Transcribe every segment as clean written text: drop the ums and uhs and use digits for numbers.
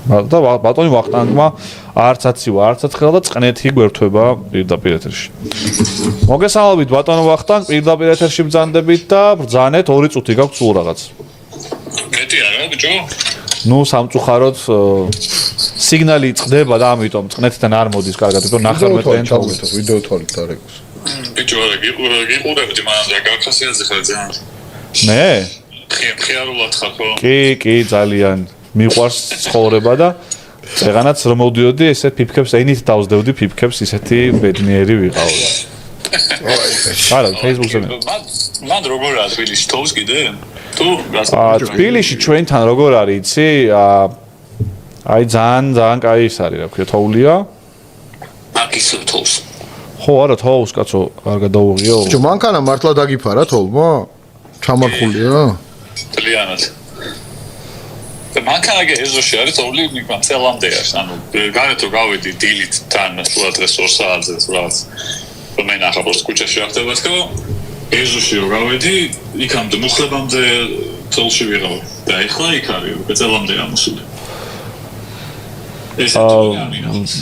და ბატონი ვახტანგმა არც აცივა, არც ცხელა და წყნეთი გვერდება პირდაპირ ეთერში. მოგესალმებით ბატონო ვახტანგ, პირდაპირ ეთერში ბრძანდებით და ბრძანეთ 2 წუთი გაქვთ სულ რაღაც. მეტი არა ბიჭო? ნუ სამწუხაროდ სიგნალი წყდება და ამიტომ წყნეთიდან არ მოდის კარგად, იმიტომ 19-დან ჩავვითოთ ვიდეო თვალით დარეგოს. ბიჭო, გიყურებდი მანამდე გაქასიაზე ხარ ძალიან. მე? ხიარულად ხარ ხო? კი, ძალიან მიყვარს ცხოვრება და წეღანაც რომ მოვდიოდი, ესე ფიფქებს ენით დავსდევდი ფიფქებს, ისეთი ბედნიერი ვიყავ. არა, Facebook-ზე. მან როგორ არის თბილისში თოვს კიდე? თუ თბილისში ჩვენთან როგორ არის, იცი? აი ძალიან კაი ის არის, რა ქვია, თოვლია. აკის თოვს. ხო, არა, თოვს, კაცო, არ გადაუღიო. ბიჭო, მანქანა მართლა დაგიფარა თოლმა? ჩამარხულია? ძალიან. და მანქანა ეზოში არის თოვლი მიწელამდე არის, ანუ გარეთ რო გავედი დილით თან დღეს 2 საათზე რაღაც. მე ნახავთ კუჩაში ახდება თქო. ეზოში რო გავედი, იქამდე მუხლებამდე თოლში ვიყავ და ეხლა იქ არის, მიწელამდე ამოსული.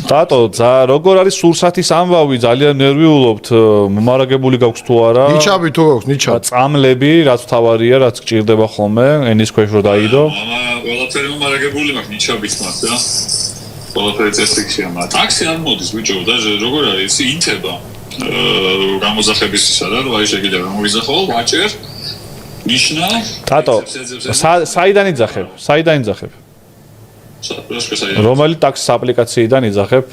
დატო, როგორ არის სურსათის ამბავი, ძალიან ნერვიულობთ, მომარაგებული გაქვს თუ არა? ნიჩაბი თუ გაქვს, ნიჩაბი. წამლები, რაც თავარია, რაც გჭირდება ხოლმე, ენის ქვეშ რო დაიდო. ყველაფერი მომარაგებული მაქვს, ნიჩაბიც მაქვს და ყველაფერი წესრიგშია, მაგრამ ტაქსი არ მოდის ბიჭო, და როგორ არის, ინთება გამოძახებისისა და რა შეიძლება გამოგიზახო, ვაჭერ, ნიშნა. დატო, საიდან იძახებ? რომელი ტაქსის აპლიკაციიდან იძახებ?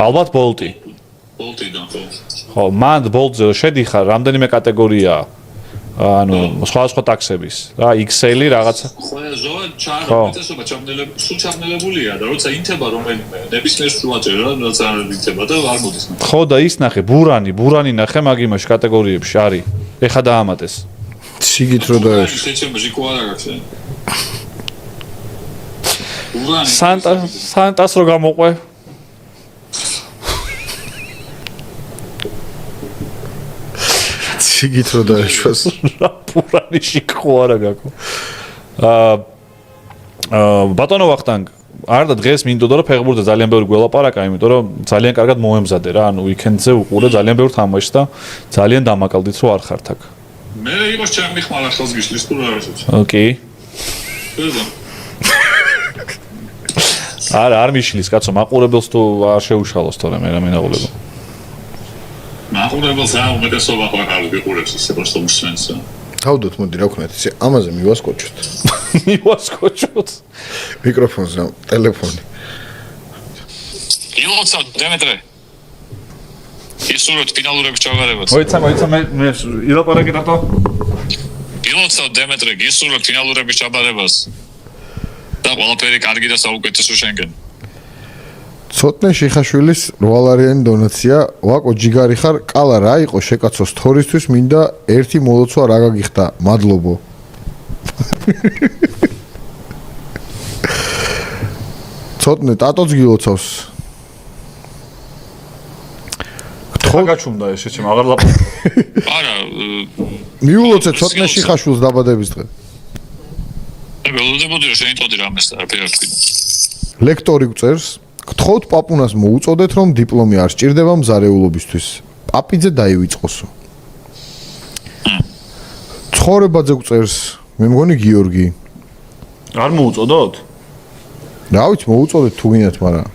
ალბათ Bolt-ი. Bolt-იდან ხო. ხო, მანდ Bolt-ზე შედიხარ, რამდენიმე კატეგორიაა. ანუ სხვა ტაქსების. რა, XL-ი რაღაცა. ხო, ზოა ჩარგეთესობა ჩამნელებულია და როცა ინთება რომელიმე ნებისმიერ ვაჭერ რა, როცა ინთება და არ მოდის. ხო და ის ნახე, ბურანი ნახე მაგ იმაში კატეგორიებში არის. ეხა დაამატეს. სიგით რო დაეშ. შეჩემში ყო არა გაქვს. სანტას რო გამოყვე. სიგით რო დაეშვას. რა პურანიში ყო არა გაკო. ბატონო ვახტანგ, არდა დღეს მინდოდა რომ ფეხბურთზე ძალიან ბევრი გველაპარაკა, იმიტომ რომ ძალიან კარგად მოემზადე რა, ანუ ვიკენდზე უყურე ძალიან ბევრ თამაშს და ძალიან დამაკალდით რომ არ ხართ აქ. მე იყოს ჩემი ხმალა ხელს გიშლის თუ რა არის? კი. არ მიშლის კაცო, მაყურებელს თუ არ შეუშალოს თორე მე რა მენაყულებო. მაყურებელს რა უმეტესობა ხო არ ვიყურებს ისე просто მსმენს. თავდოთ მოდი რა ვქნათ, ისე ამაზე მივასკოჩოთ. მივასკოჩოთ. მიკროფონს რა, ტელეფონი. ილოცა დემეტრე. ისურვეთ ფინალურების ჩავარებას. მოიცა მე ილაპარაკე დატო. ილოცა დემეტრე, ისურვეთ ფინალურების ჩაბარებას. და ყველაფერი კარგი და საუკეთესო შენგენ. ცოტნე შიხაშვილის 8 ლარიანი დონაცია, ვაკო ჯიგარი ხარ, კალა რა იყო შეკაცო სტორისთვის, მინდა ერთი მოლოცვა რა გაგიხდა, მადლობო. ცოტნე ტატოც გილოცავს. ხო გაჩუმდა ეს შეჩემ აღარ ლაპარაკობ. არა, მიულოცე ცოტნე შიხაშვილს დაბადების დღე. ველოდებოდი რომ შეიტყოდი რამეს და რა თქვი. ლექტორი გწერს, გთხოვთ პაპუნას მოუწოდეთ რომ დიპლომი არ სჭირდება მზარეულობისთვის. პაპიძე დაივიწყოსო. ცხოვრებაძე გწერს, მე მგონი გიორგი. არ მოუწოდოთ? რა ვიცი, მოუწოდეთ თუ გინდათ, მაგრამ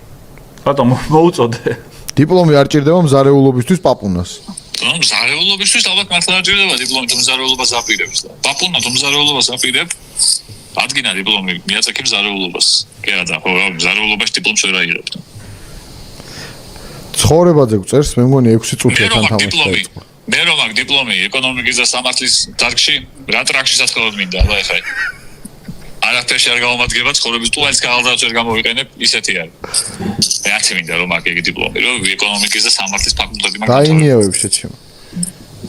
ბატონო, მოუწოდე. დიპლომი არ სჭირდება მზარეულობისთვის პაპუნას. მზარეულობისთვის ალბათ მართლა არ ჭირდება დიპლომი თუ მზარეულობას აპირებს და პაპუნა თუ მზარეულობას აპირებ ადგინა დიპლომი მიაწექი მზარეულობას. კი არა, ხო, მზარეულობაში დიპლომს ვერ აიღებთ. ცხოვრებაძე გწერს, მე მგონი 6 წუთია თან თამაში დაიწყო. მე რომ აქ დიპლომი ეკონომიკის და სამართლის დარგში, რა ტრაქში საცხელოდ მინდა, აბა ეხა. არაფერში არ გამომადგება ცხოვრების ტუალს გაღალდაც ვერ გამოვიყენებ, ისეთი არის. მეც მინდა რომ აქ იგი დიპლომი, რომ ეკონომიკის და სამართლის ფაკულტეტი მაგ დაინიავებ შეჩემ.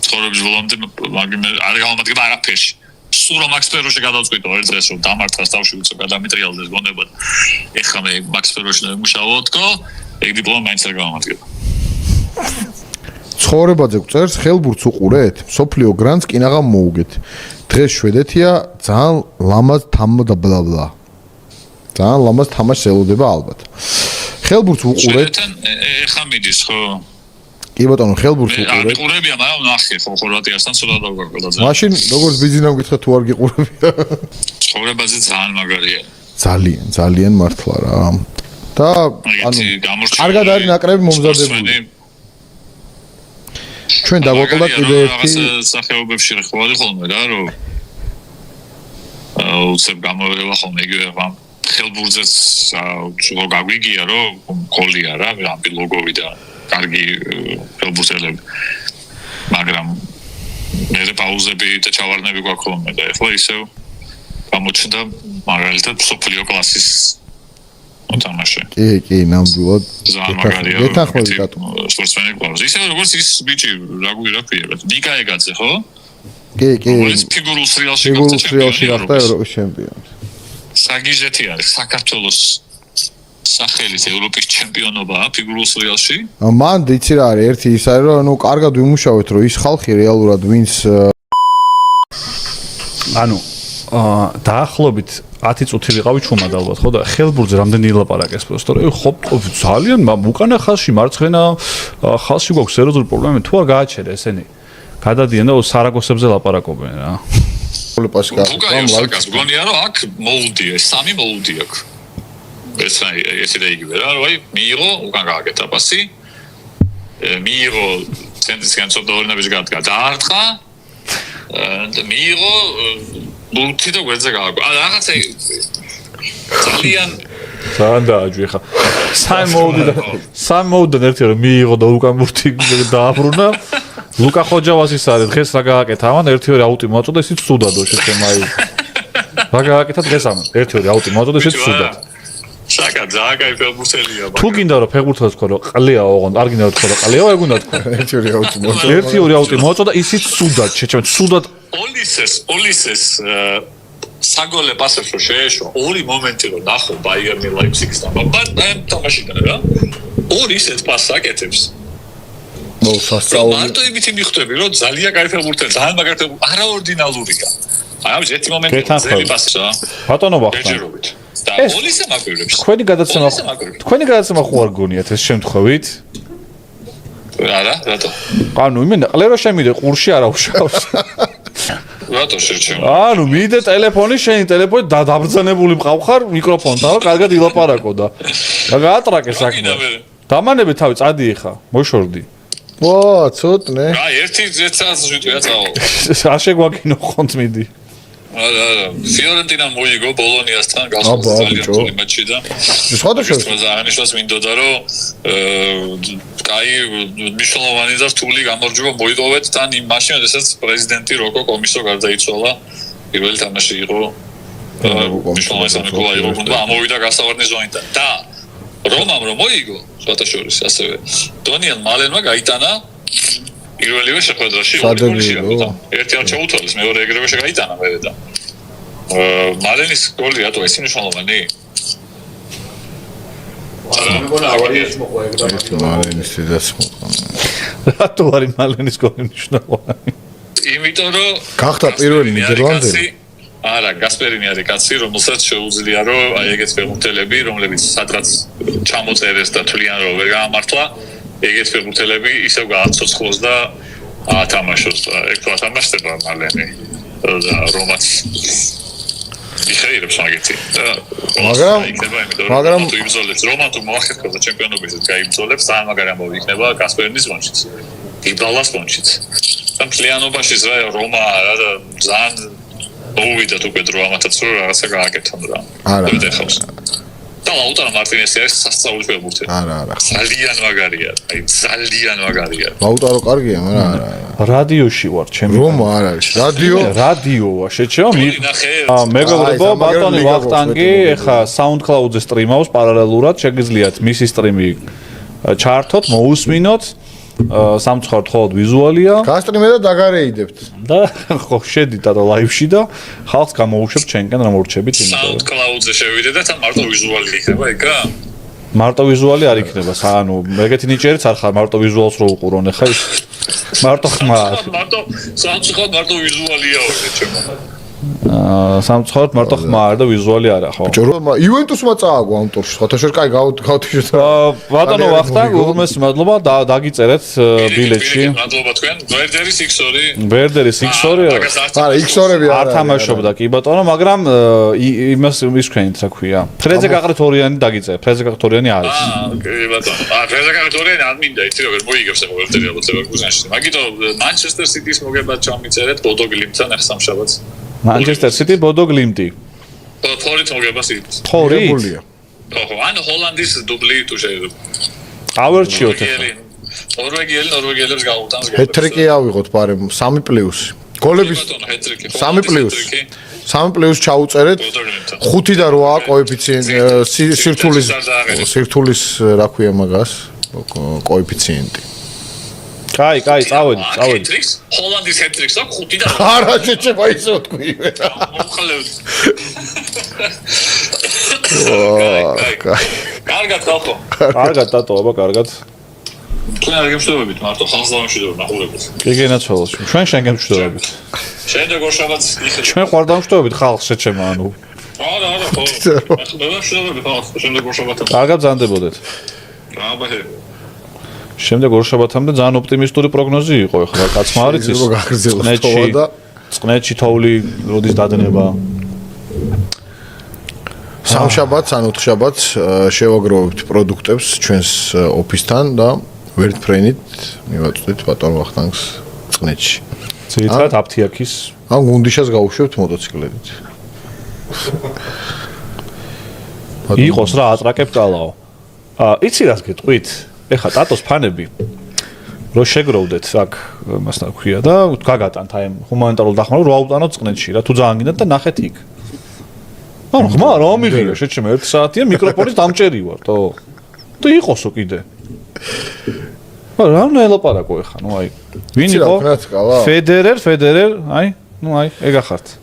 ცხოვრების ბოლომდე მაგ არ გამომადგება არაფერში. სულ რომ მაქსპეროში გადავწყვიტო ერთ დღეს რომ დამარცხას თავში უწო გადამიტრიალდეს გონება. ეხლა მე მაქსპეროში მუშაობ თქო, ეგ დიპლომი მაინც არ გამომადგება. ცხოვრებაძე გწერს, ხელბურთს უყურეთ, სოფლიო გრანტს კინაღამ მოუგეთ. დღეს შვედეთია ძალიან ლამაზ თამბა და ბლა ბლა. ძალიან ლამაზ თამაშს ელოდება ალბათ. ხელბურთს უყურეთ. ეხა მიდის ხო? კი ბატონო, ხელბურთს უყურეთ. ყურებია, მაგრამ ნახე ხო ხორვატიასთან ცოტა დავგაკლა ძალიან. მაშინ როგორც ბიზნესს გითხრა თუ არ გიყურებია. ცხოვრებაზე ძალიან მაგარია. ძალიან მართლა რა. და ანუ კარგად არის ნაკრები მომზადებული. ჩვენ დაგვაკლდა კიდე ერთი სახეობებში ხო არის ხოლმე რა რომ უცებ გამოიყენება ხოლმე იგივე ამ ხელბურთზეც რო გაგვიგია რომ გოლია რა ამ ლოგოვი და კარგი ხელბურთელები მაგრამ მე პაუზები და ჩავარდნები გვაქვს ხოლმე და ეხლა ისევ გამოჩნდა მაგალითად სოფლიო კლასის უთამაშე. კი, ნამდვილად. გეთანხმები რატო? სპორტსმენი გვაქვს. ისე როგორც ის ბიჭი, რა ქვია, ნიკა ეგაძე, ხო? კი. ის ფიგურულ სრიალში გახდა ევროპის ჩემპიონი. საგიჟეთი არის საქართველოს სახელით ევროპის ჩემპიონობა ფიგურულ სრიალში. მან იცი რა არის, ერთი ის არის, რომ კარგად ვიმუშავეთ, რომ ის ხალხი რეალურად ვინც დაახლოებით 10 წუთი ვიყავი ჩუმად ალბათ ხო და ხელბურთზე რამდენი ილაპარაკეს просто რომ ხო ძალიან უკანა ხაზში მარცხენა ხაზში გვაქვს სერიოზული პრობლემები თუ არ გააჩერე ესენი გადადიან და სარაგოსებზე ლაპარაკობენ რა უკანა გონია რომ აქ მოუდია სამი მოუდი აქვს ესე და იგივე რა რომ მიიღო უკან გააკეთა პასი მიიღო ცენტრისგან ცოტა ორნაბიჯი დაარტყა და მიიღო ლუთი და გვერდზე გააკვა. რაღაცა ძალიან დააჯვი ხა. სამ მოუდან ერთი რომ მიიღო და უკან ლუთი დააბრუნა. ლუკა ხოჯავასის არის დღეს რა გააკეთა ამან ერთი ორი აუტი მოაწოდა ისიც სუდადო შეცემაი. რა გააკეთა დღეს ამან ერთი ორი აუტი მოაწოდა ისიც სუდად. შაკა ძალიან ფეხბურთელია. თუ გინდა რომ ფეხბურთელს თქო რომ ყლია ოღონდ არ გინდა რომ თქო რომ ყლიაო ეგ უნდა თქო. ერთი ორი აუტი მოაწოდა ისიც სუდად შეჩემ სუდად ოლისეს საგოლე პასებს რო შეეშვა ორი მომენტი რომ ნახო ბაიერნი ლაიფციგსთან მაგრამ თამაშიდან რა ორი ისეთ პასს აკეთებს მარტო იმითი მიხვდები რომ ძალიან კაი ფეხბურთელი ძალიან მაგარი არაორდინალურია აი ერთი მომენტი ძელი პასი რა ბატონო ვახტანგ და ოლისე მაგვირებს თქვენი გადაცემა ხო არ გონიათ ეს შემთხვევით არა რატო ანუ იმენა ყლერო შემიდე ყურში არა უშავს რატო შერჩემ ანუ მიდე ტელეფონი შენი ტელეფონი დაბრძანებული მყავხარ მიკროფონთან რომ კარგად ილაპარაკო და გაატრაკე საქმე დამანები თავი წადი ხა მოშორდი ვა ცოტნე რა ერთი საათს ვიტყვია წავალ არ შეგვაკინო ხონთ მიდი არა ფიორენტინა მოიგო ბოლონიასთან გასული ძალიან მატჩი და სხვადასხვა აღნიშნავს მინდოდა რომ კაი მნიშვნელოვანი და რთული გამარჯვება მოიტოვეთ თან იმ მაშინ როდესაც პრეზიდენტი როკო კომისო გარდაიცვალა პირველი თამაში იყო მნიშვნელოვანი სამექალაქო გუნდმა ამოვიდა გასავარდნი ზონიდან და რომამ რომ მოიგო შოთაშორის ასევე დონიელ მალენმა გაიტანა პირველივე შეხვედრაში ერთი არ ჩაუთვალეს მეორე ეგრევე შეგაიტანა მე და მალენის გოლი რატო ეს მნიშვნელოვანი მალენის ეს რატო არის მალენის გოლი მნიშვნელოვანი იმიტომ რომ გახდა პირველი ნიდერლანდელი არა გასპერინი არის კაცი რომელსაც შეუძლია რომ აი ეგეთ ფეხბურთელები რომლებიც სადღაც ჩამოწერეს და თვლიან რომ ვერ გაამართლა ეგეთ ფეხბურთელები ისევ გააცოცხლოს და ათამაშოს ეგ თუ ათამაშდება მალენი და რომაც იხეირებს მაგეთი მაგრამ თუ იმზოლებს რომან თუ მოახერხებს და ჩემპიონობისას გაიმზოლებს ძალიან მაგარი ამბავი იქნება გასპერინის მონჩიც იბალას მონჩიც და მთლიანობაშიც რა რომა რა და ძალიან მოვიდათ უკვე დრო ამათაც რომ რაღაცა გააკეთონ რა არა და ლაუტარო მარტინესი არის სასწაული ფეხბურთელი არა ძალიან მაგარია აი ძალიან მაგარია ლაუტარო კარგია მაგრამ არა რადიოში ვარ ჩემი რომა არ არის რადიოა შეჩეო მეგობრებო ბატონი ვახტანგი ეხა SoundCloud-ზე სტრიმავს პარალელურად შეგიძლიათ მისი სტრიმი ჩართოთ მოусმინოთ სამწუხაროდ მხოლოდ ვიზუალია გასტრიმე და დაგარეიდებთ და ხო შედით და ლაივში და ხალხს გამოუშვებთ ჩვენკენ რა მორჩებით იმიტომ SoundCloud-ზე შევიდეთ და თან მარტო ვიზუალი იქნება ეგა მარტო ვიზუალი არ იქნება ანუ ეგეთი ნიჭერიც არ ხარ მარტო ვიზუალს რო უყურონ ახლა ის მარტო ხმა მარტო სამწუხაროდ მარტო ვიზუალიაო ჩემო სამწუხაროდ მარტო ხმა არ და ვიზუალი არა ხო? იუვენტუსმა წააგო ამ ტურში. სხვათა შორის კაი გავთიშეთ. ბატონო ვახტანგ, უღმესი მადლობა დაგიწერეთ ბილეთში. მადლობა თქვენ. ვერდერის X2. ვერდერის X2 არა, X2-ები არ თამაშობდა კი ბატონო, მაგრამ იმას ვისქვენით რა ქვია. ფრეზე გაყრეთ ორიანი დაგიწერეთ. ფრეზე გაყრეთ ორიანი არის. კი ბატონო. ფრეზე გაყრეთ ორიანი არ მინდა, იცი როგორ მოიგებს ახლა ვერდერი ალბათ ლევერკუზენში. მაგითო Manchester City-ს მოგებათ ჩამიწერეთ ბოდო გლიმთან ახლა სამშაბათს. Manchester City ბოდო გლიმტი. თორით მოგებას იც. თორით? ხო, ანუ ჰოლანდის დუბლი თუ შეიძლება. ავერჩიოთ. ნორვეგიელებს გაუტანს. ჰეტრიკი ავიღოთ, პარემ 3+. გოლების 3+ ჩაუწერეთ. 5 და 8 კოეფიციენტი სირთულის რა ქვია მაგას? კოეფიციენტი. კაი, წავედით. ჰოლანდის ჰეტრიკს აქვს 5 და 8. არა, შეჭება ისე თქვი. მომხალევთ. კაი. კარგად ხალხო. კარგად დატო, აბა, კარგად. თქვენ არ გემშვიდობებით, მარტო ხალხს დავამშვიდობ ნახულებით. კი გენაცვალოს. ჩვენ გემშვიდობებით. შემდეგ ორშაბათს იხილეთ. ჩვენ ხარ დავამშვიდობებით ხალხს შეჩემა, ანუ. არა, ხო. ახლა დავამშვიდობებით ხალხს, შემდეგ ორშაბათს. კარგად ბრძანდებოდეთ. აბა. შემდეგ ორშაბათამდე ძალიან ოპტიმისტური პროგნოზი იყო, ეხლა კაცმა არ იცის. წყნეთში თოვლი როდის დადნება. სამშაბათს ან ოთხშაბათს შევაგროვებთ პროდუქტებს ჩვენს ოფისთან და ვერტფრენით მივაწვდით ბატონ ვახტანგს წყნეთში. ძირითადად აფთიაქის ან გუნდიშას გავუშვებთ მოტოციკლებით. იყოს რა ატრაკებ კალაო. იცი რას გეტყვით? ეხა ტატოს ფანები რო შეგროვდეთ აქ მასთან ქვია და გაგატანთ აი ჰუმანიტარულ დახმარებას რო აუტანოთ წყნეთში რა თუ ძალიან გინდათ და ნახეთ იქ. ანუ ხმა რა მიღია შეჩემ 1 საათია მიკროფონის დამჭერი ვარ თო. და იყოსო კიდე. რა უნდა ელაპარაკო ეხა ნუ აი ვინ იყო? ფედერერ აი ნუ აი ეგ ახართ.